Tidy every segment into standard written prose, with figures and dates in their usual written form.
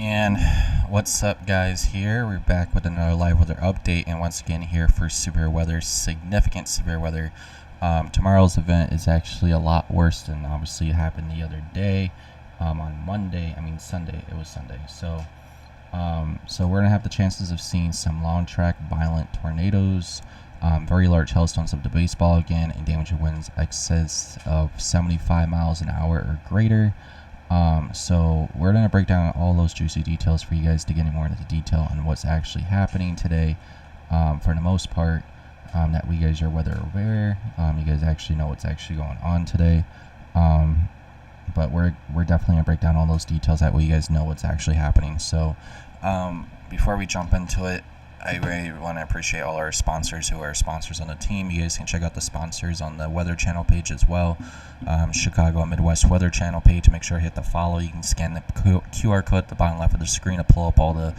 And what's up, guys? Here we're back with another live weather update, and once again here for severe weather, significant severe weather. Tomorrow's event is actually a lot worse than obviously it happened the other day. On Sunday. It was Sunday. So we're gonna have the chances of seeing some long track violent tornadoes, very large hailstones of the baseball again, and damaging winds excess of 75 miles an hour or greater. So we're going to break down all those juicy details for you guys to get more into the detail on what's actually happening today, for the most part, that we guys are weather aware. You guys actually know what's actually going on today. But we're definitely going to break down all those details that way you guys know what's actually happening. So before we jump into it, I really want to appreciate all our sponsors who are sponsors on the team. You guys can check out the sponsors on the Weather Channel page as well. Chicago and Midwest Weather Channel page. Make sure to hit the follow. You can scan the QR code at the bottom left of the screen to pull up all the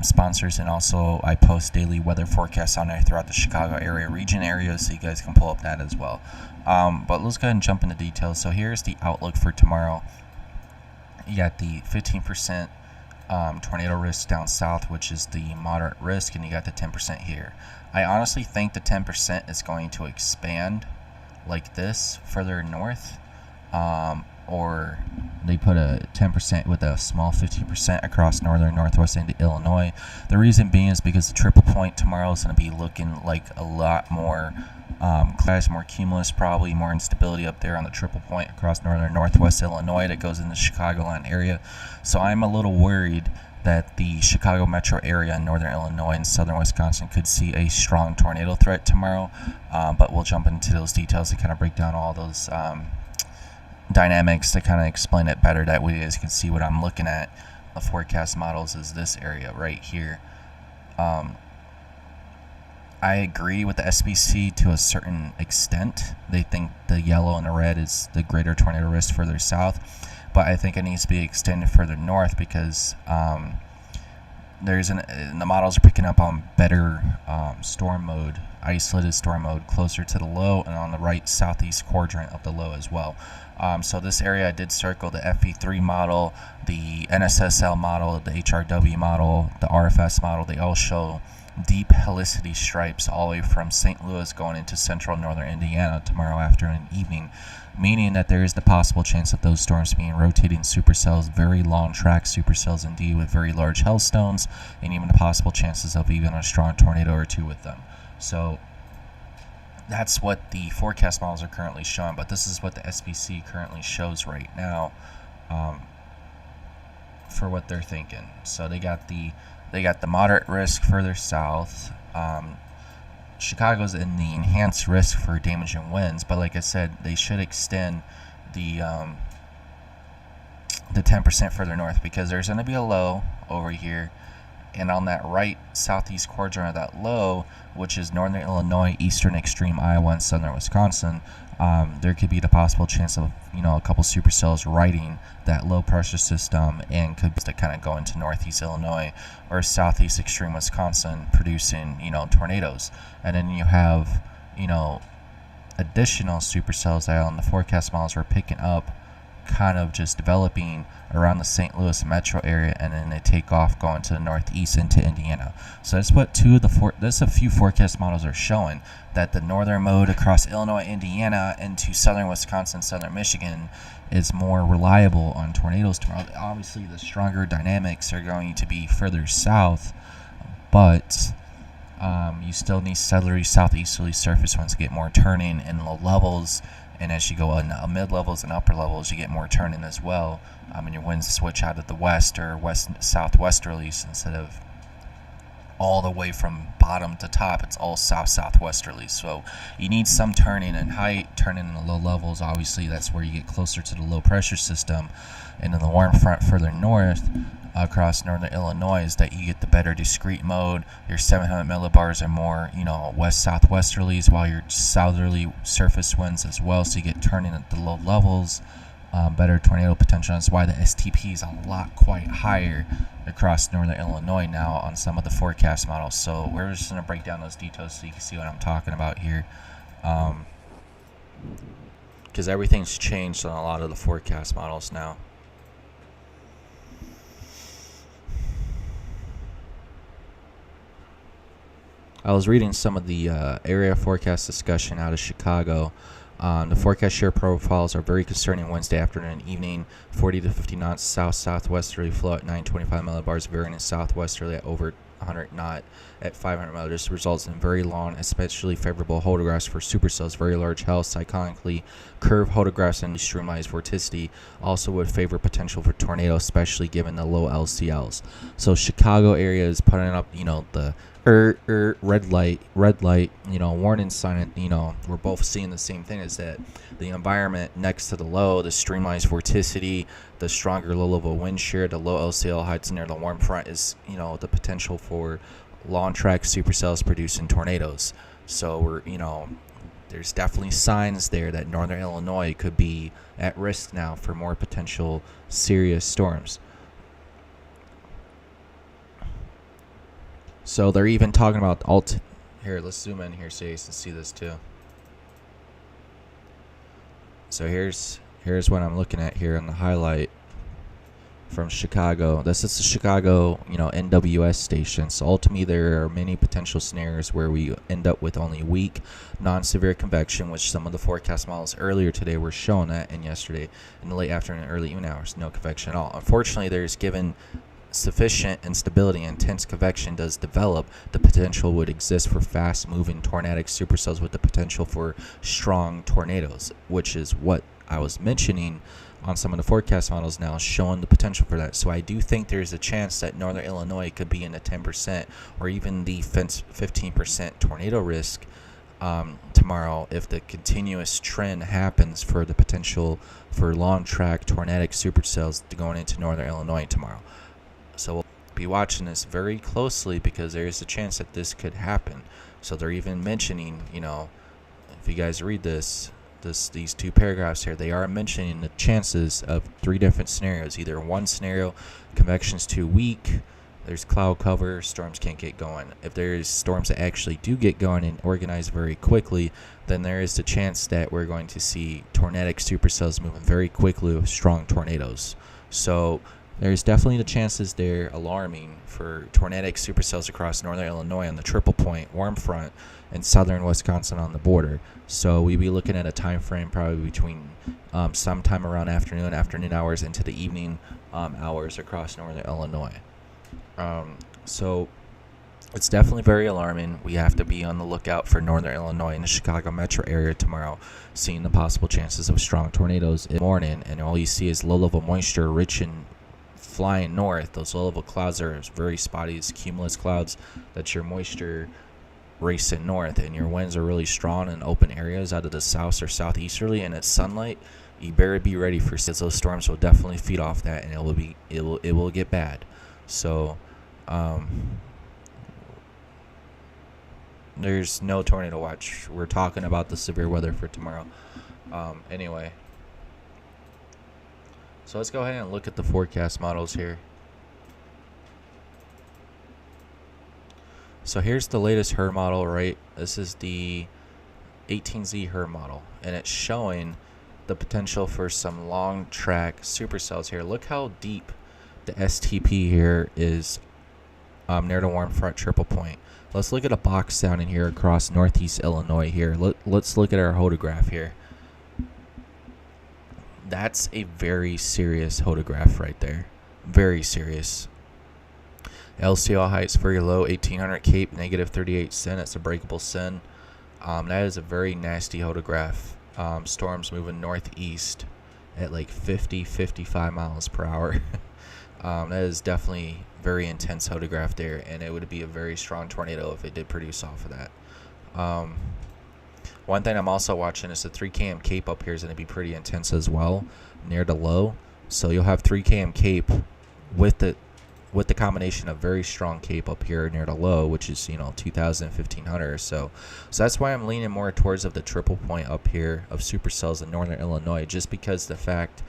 sponsors. And also, I post daily weather forecasts on there throughout the Chicago area, region areas, so you guys can pull up that as well. But let's go ahead and jump into details. So here's the outlook for tomorrow. You got the 15% tornado risk down south, which is the moderate risk, and you got the 10% here. I honestly think the 10% is going to expand like this further north, or they put a 10% with a small 15% across northern northwest into Illinois. The reason being is because the triple point tomorrow is going to be looking like a lot more class, more cumulus, probably more instability up there on the triple point across northern northwest Illinois that goes in the Chicagoland area. So I'm a little worried that the Chicago metro area in northern Illinois and southern Wisconsin could see a strong tornado threat tomorrow. But we'll jump into those details to kind of break down all those dynamics to kind of explain it better. That way you guys can see what I'm looking at. The forecast models is this area right here. I agree with the SPC to a certain extent. They think the yellow and the red is the greater tornado risk further south, but I think it needs to be extended further north because the models are picking up on better storm mode, isolated storm mode closer to the low and on the right southeast quadrant of the low as well. So this area I did circle the FE3 model, the NSSL model, the HRW model, the RFS model. They all show deep helicity stripes all the way from St. Louis going into central northern Indiana tomorrow afternoon and evening, meaning that there is the possible chance of those storms being rotating supercells, very long track supercells indeed, with very large hailstones, and even the possible chances of even a strong tornado or two with them. So that's what the forecast models are currently showing, but this is what the SPC currently shows right now for what they're thinking. So they got the moderate risk further south. Chicago's in the enhanced risk for damaging winds, but like I said, they should extend the 10% further north because there's going to be a low over here, and on that right southeast quadrant of that low, which is northern Illinois, eastern extreme Iowa, and southern Wisconsin, there could be the possible chance of a couple supercells riding that low pressure system and could to kind of go into northeast Illinois or southeast extreme Wisconsin, producing tornadoes. And then you have additional supercells that on the forecast models we're picking up, kind of just developing around the St. Louis metro area, and then they take off going to the northeast into Indiana. So that's what a few forecast models are showing, that the northern mode across Illinois, Indiana into southern Wisconsin, southern Michigan is more reliable on tornadoes tomorrow. Obviously the stronger dynamics are going to be further south, but you still need southerly, southeasterly surface winds to get more turning in low levels. And as you go in mid-levels and upper levels, you get more turning as well. And your winds switch out of the west or west-southwesterlies instead of all the way from bottom to top. It's all south-southwesterlies. So you need some turning and height, turning in the low levels. Obviously, that's where you get closer to the low-pressure system. And in the warm front further north, across northern Illinois, is that you get the better discrete mode. Your 700 millibars are more, west-southwesterlies, while your southerly surface winds as well. So you get turning at the low levels, better tornado potential. That's why the STP is quite higher across northern Illinois now on some of the forecast models. So we're just going to break down those details so you can see what I'm talking about here. Because everything's changed on a lot of the forecast models now. I was reading some of the area forecast discussion out of Chicago. The forecast shear profiles are very concerning Wednesday afternoon and evening. 40 to 50 knots south-southwesterly flow at 925 millibars, varying southwesterly at over 100 knot at 500 millibars. This results in very long, especially favorable hodographs for supercells. Very large health, cyclonically curved hodographs and streamlined vorticity also would favor potential for tornado, especially given the low LCLs. So Chicago area is putting up, the red light, warning sign. We're both seeing the same thing, is that the environment next to the low, the streamlined vorticity, the stronger low level wind shear, the low LCL heights near the warm front is, the potential for long track supercells producing tornadoes. So there's definitely signs there that northern Illinois could be at risk now for more potential serious storms. So they're even talking about here, let's zoom in here so you can see this too. So here's what I'm looking at here in the highlight from Chicago. This is the Chicago, NWS station. So ultimately there are many potential scenarios where we end up with only weak, non-severe convection, which some of the forecast models earlier today were showing that, and yesterday in the late afternoon and early evening hours, no convection at all. Unfortunately, there's given sufficient instability and intense convection does develop, the potential would exist for fast-moving tornadic supercells with the potential for strong tornadoes, which is what I was mentioning on some of the forecast models now, showing the potential for that. So I do think there's a chance that northern Illinois could be in the 10% or even the 15% tornado risk tomorrow if the continuous trend happens for the potential for long-track tornadic supercells going into northern Illinois tomorrow. So we'll be watching this very closely because there is a chance that this could happen. So they're even mentioning, if you guys read these two paragraphs here, they are mentioning the chances of 3 different scenarios. Either one scenario, convection's too weak, there's cloud cover, storms can't get going. If there's storms that actually do get going and organize very quickly, then there is the chance that we're going to see tornadic supercells moving very quickly with strong tornadoes. So there's definitely the chances there alarming for tornadic supercells across northern Illinois on the triple point, warm front, and southern Wisconsin on the border. So we'd be looking at a time frame probably between sometime around afternoon hours into the evening hours across northern Illinois. So it's definitely very alarming. We have to be on the lookout for northern Illinois and the Chicago metro area tomorrow, seeing the possible chances of strong tornadoes in the morning, and all you see is low-level moisture rich in flying north. Those low-level clouds are very spotty. It's cumulus clouds. That's your moisture racing north, and your winds are really strong in open areas out of the south or southeasterly, and it's sunlight. You better be ready for those storms. Will definitely feed off that, and it will get bad. So there's no tornado watch. We're talking about the severe weather for tomorrow. Anyway, so let's go ahead and look at the forecast models here. So here's the latest HER model, right? This is the 18Z HER model, and it's showing the potential for some long track supercells here. Look how deep the STP here is near the warm front triple point. Let's look at a box down in here across northeast Illinois here. Let's look at our hodograph here. That's a very serious hodograph right there. Very serious. LCL height's very low, 1800 Cape, negative 38 Sin. That's a breakable Sin. That is a very nasty hodograph. Storms moving northeast at like 55 miles per hour. That is definitely very intense hodograph there, and it would be a very strong tornado if it did produce off of that. One thing I'm also watching is the 3 km Cape up here is going to be pretty intense as well, near the low. So you'll have 3 km Cape with the combination of very strong Cape up here near the low, which is 2,000, 1,500 or so. So that's why I'm leaning more towards of the triple point up here of supercells in northern Illinois, just because the fact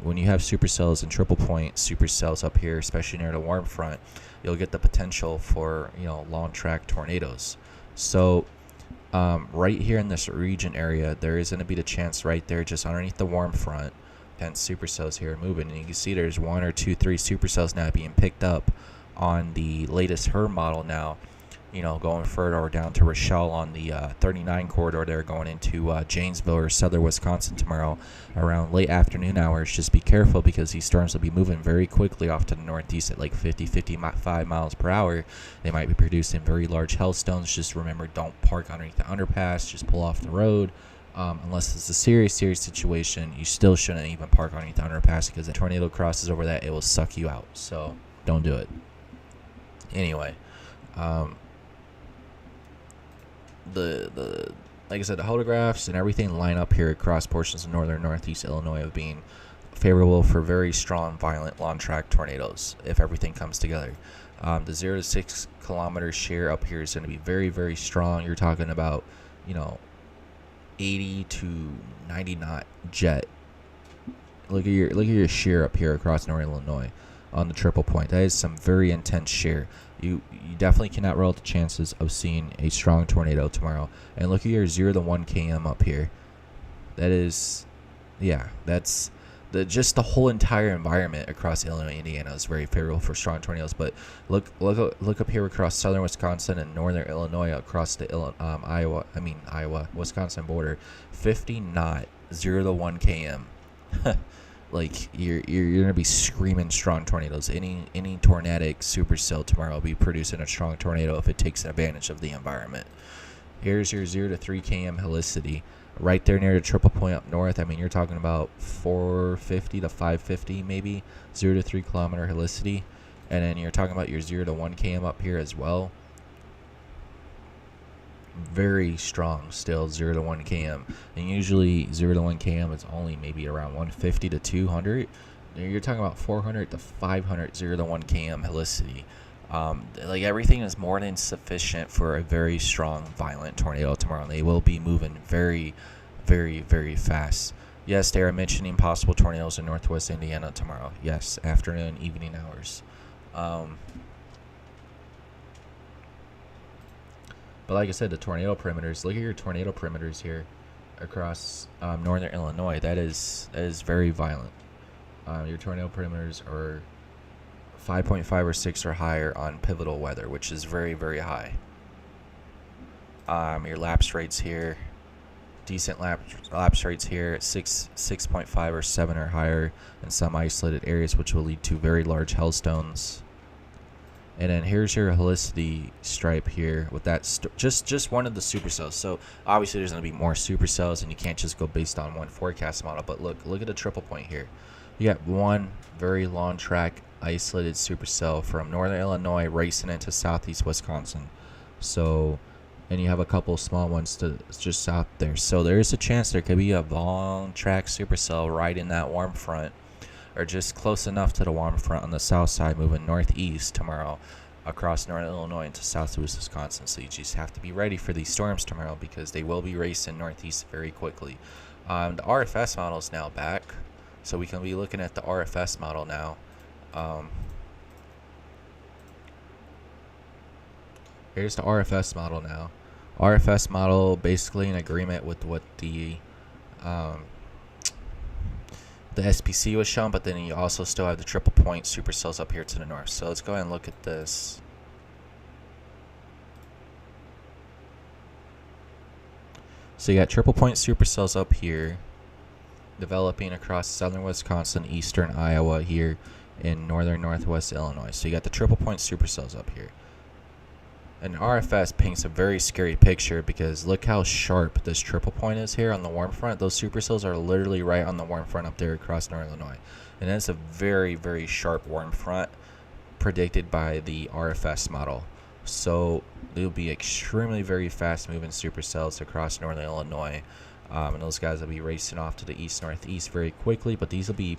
when you have supercells and triple point supercells up here, especially near the warm front, you'll get the potential for long track tornadoes. So right here in this region area, there is going to be the chance right there just underneath the warm front, and supercells here moving, and you can see there's 1 or 2, 3 supercells now being picked up on the latest HER model now going further or down to Rochelle on the 39 corridor there, going into Janesville or southern Wisconsin tomorrow around late afternoon hours. Just be careful because these storms will be moving very quickly off to the northeast at like 55 miles per hour. They might be producing very large hailstones. Just remember, don't park underneath the underpass. Just pull off the road. Unless it's a serious situation, you still shouldn't even park underneath the underpass because if a tornado crosses over that, it will suck you out. So don't do it. Anyway, the like I said, the photographs and everything line up here across portions of northern northeast Illinois of being favorable for very strong, violent, long track tornadoes if everything comes together. The 0 to 6 kilometer shear up here is going to be very, very strong. You're talking about 80 to 90 knot jet. Look at your shear up here across northern Illinois on the triple point. That is some very intense shear. You definitely cannot roll out the chances of seeing a strong tornado tomorrow. And look at your 0 to 1 km up here. That is, that's just the whole entire environment across Illinois, Indiana is very favorable for strong tornadoes. But look up here across southern Wisconsin and northern Illinois across the Wisconsin border, 50 knot 0 to 1 km. Like you're gonna be screaming strong tornadoes. Any tornadic supercell tomorrow will be producing a strong tornado if it takes advantage of the environment. Here's your 0 to 3 km helicity. Right there near the triple point up north. I mean, you're talking about 450 to 550 maybe, 0 to 3 kilometer helicity. And then you're talking about your 0 to 1 km up here as well. Very strong still, 0 to 1 km. And usually 0 to 1 km is only maybe around 150 to 200. You're talking about 400 to 500 0 to 1 km helicity. Like everything is more than sufficient for a very strong, violent tornado tomorrow. They will be moving very, very, very fast. Yes, they are mentioning possible tornadoes in northwest Indiana tomorrow. Yes, afternoon, evening hours. But like I said, the tornado perimeters. Look at your tornado perimeters here across northern Illinois. That is very violent. Your tornado perimeters are 5.5 or 6 or higher on pivotal weather, which is very, very high. Your lapse rates here, decent lapse rates here at 6.5 or 7 or higher in some isolated areas, which will lead to very large hailstones. And then here's your helicity stripe here with that just one of the supercells. So obviously there's going to be more supercells, and you can't just go based on one forecast model. But look at the triple point here. You got one very long track isolated supercell from northern Illinois racing into southeast Wisconsin. So, and you have a couple small ones to just south there. So there's a chance there could be a long track supercell right in that warm front, or just close enough to the warm front on the south side, moving northeast tomorrow across northern Illinois into southwest Wisconsin. So you just have to be ready for these storms tomorrow because they will be racing northeast very quickly. The RFS model is now back, so we can be looking at the RFS model now. Here's the RFS model now. RFS model basically in agreement with what the SPC was shown, but then you also still have the triple point supercells up here to the north. So let's go ahead and look at this. So you got triple point supercells up here developing across southern Wisconsin, eastern Iowa here in northern northwest Illinois. So you got the triple point supercells up here. And RFS paints a very scary picture because look how sharp this triple point is here on the warm front. Those supercells are literally right on the warm front up there across northern Illinois. And that's a very, very sharp warm front predicted by the RFS model. So there'll be extremely very fast moving supercells across northern Illinois. And those guys will be racing off to the east-northeast very quickly, but these will be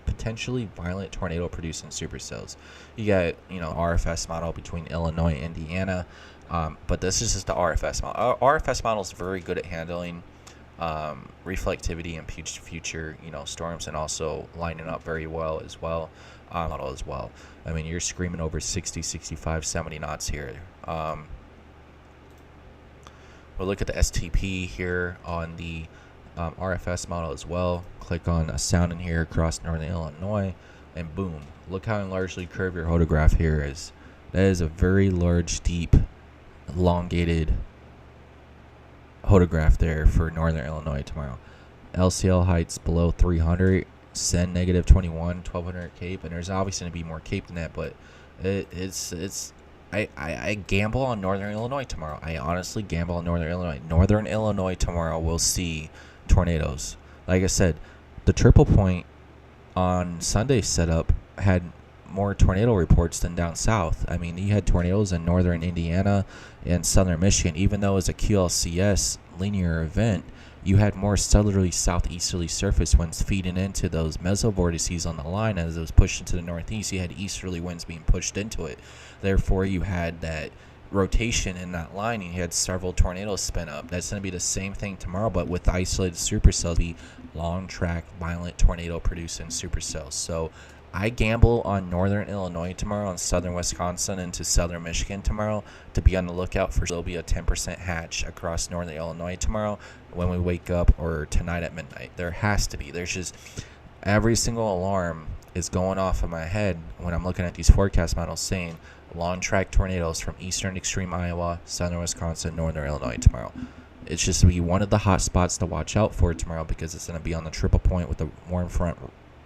potentially violent tornado producing supercells. You got RFS model between Illinois and Indiana, but this is just the RFS model. RFS model is very good at handling reflectivity and future storms, and also lining up very well as well. Model as well. I mean, you're screaming over 60, 65, 70 knots here. We'll look at the STP here on the RFS model as well. Click on a sound in here across northern Illinois, and boom, look how largely curved your photograph here is. That is a very large, deep elongated photograph there for northern Illinois tomorrow. LCL heights below 300, SEN negative 21, 1200 cape, and there's obviously going to be more cape than that, but I gamble on northern Illinois tomorrow. I honestly gamble on northern Illinois. Northern Illinois tomorrow will see tornadoes. Like I said, the triple point on Sunday's setup had more tornado reports than down south. I mean, you had tornadoes in northern Indiana and southern Michigan. Even though it was a QLCS linear event, you had more southerly southeasterly surface winds feeding into those mesovortices on the line. As it was pushed into the northeast, you had easterly winds being pushed into it. Therefore, you had that rotation in that line. You had several tornadoes spin up. That's going to be the same thing tomorrow, but with isolated supercells, be long track violent tornado producing supercells. So I gamble on northern Illinois tomorrow, on southern Wisconsin into southern Michigan tomorrow, to be on the lookout for. There'll be a 10% hatch across northern Illinois tomorrow when we wake up, or tonight at midnight. There has to be. There's just every single alarm is going off in my head when I'm looking at these forecast models saying long track tornadoes from eastern extreme Iowa, southern Wisconsin, northern Illinois tomorrow. It's just going to be one of the hot spots to watch out for tomorrow, because it's going to be on the triple point with the warm front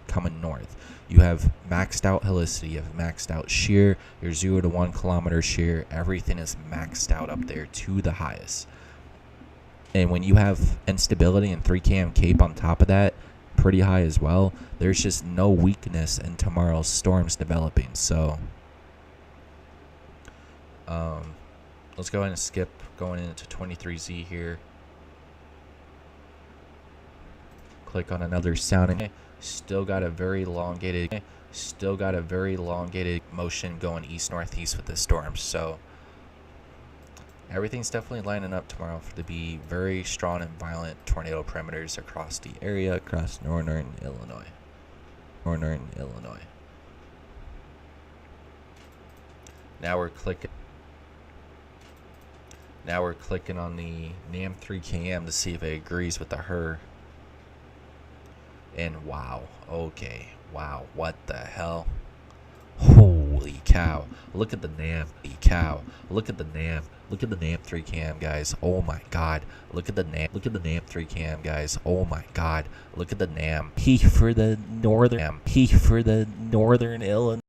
coming north. You have maxed out helicity, you have maxed out shear, your 0 to 1 kilometer shear. Everything is maxed out up there to the highest. And when you have instability and 3 km cape on top of that, pretty high as well, there's just no weakness in tomorrow's storms developing. So let's go ahead and skip going into 23Z here. Click on another sounding. Still got a very elongated motion going east northeast with the storms. So everything's definitely lining up tomorrow to be very strong and violent tornado perimeters across the area, across northern Illinois. Now we're clicking on the NAM 3KM to see if it agrees with the HER. And wow, okay, wow, what the hell? Holy cow. Look at the NAM. Look at the NAM 3 cam, guys. Oh my god. Look at the NAM 3 cam, guys. Oh my god. Look at the NAM. He for the northern Illinois.